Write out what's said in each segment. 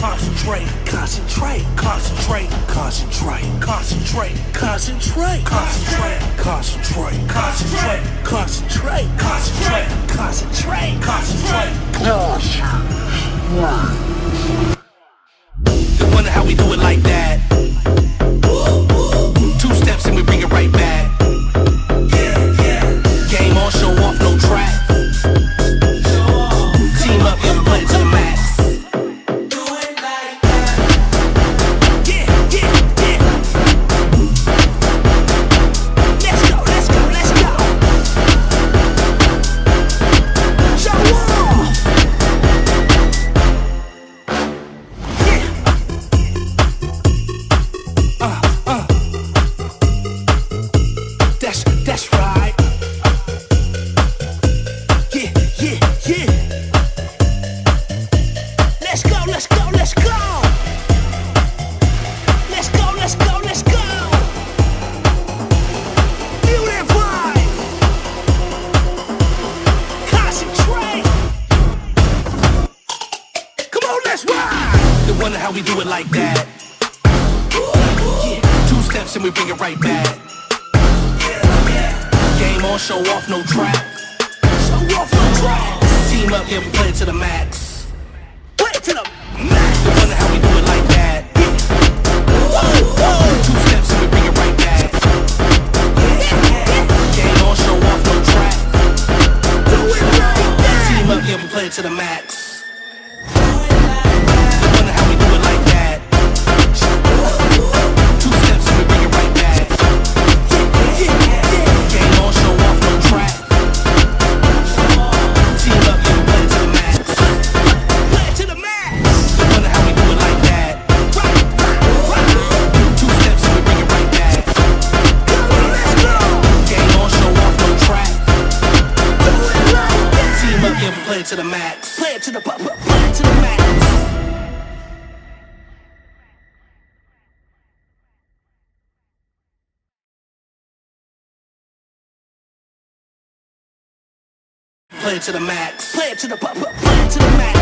concentrate, concentrate, concentrate, concentrate, concentrate, concentrate, concentrate, concentrate, concentrate, concentrate, concentrate, concentrate, concentrate. They wonder how we do it like that. 2 steps and we bring it right back. Game on, show off, no track. Team up, yeah, we play it to the max. That's right. Yeah, yeah, yeah. Let's go, let's go, let's go. Let's go, let's go, let's go. Feel that vibe. Concentrate. Come on, let's ride. They wonder how we do it like that. Yeah. 2 steps and we bring it right back. Game on, show off, no track. Show off, no track. Team up, yeah, we play it to the max. Play it to the max. They wonder how we do it like that. Whoa. 2 steps and we bring it right back. Game on, show off, no track. Do it like that. Team up, yeah, we play it to the max. They wonder how we do it like that. 2 steps and we bring it right back. Game on, show off, no track. Team up, yeah, we play it to the max. Play it to the max. They wonder how we do it like that. 2 steps and we bring it right back. Game on, show off, no track. Team up, yeah, we play it to the max. Play it to the play it to the max. Play it to the max. Play it to the play it to the max.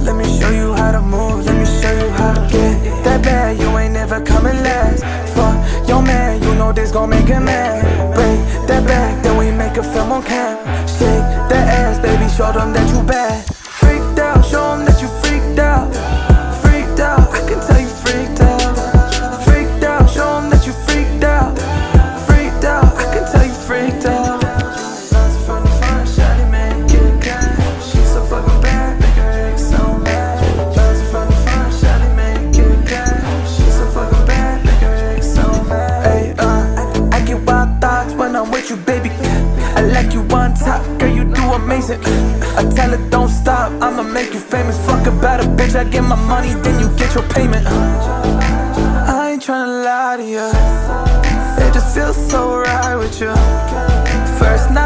Let me show you how to move. Let me show you how to get that bad. You ain't never coming last. Fuck your man, you know this gon' make him mad. Break that back, then we make a film on cam. Shake that ass, baby, show them that you bad. Freaked out, show them that you freaked out. Freaked out, I can tell you freaked out. Freaked out, show them that you freaked out. Freaked out, I can tell you freaked out. You, baby, I like you on top, girl, you do amazing. I tell her don't stop, I'ma make you famous. Fuck about a bitch, I get my money, then you get your payment. I ain't tryna lie to you, it just feels so right with you. First night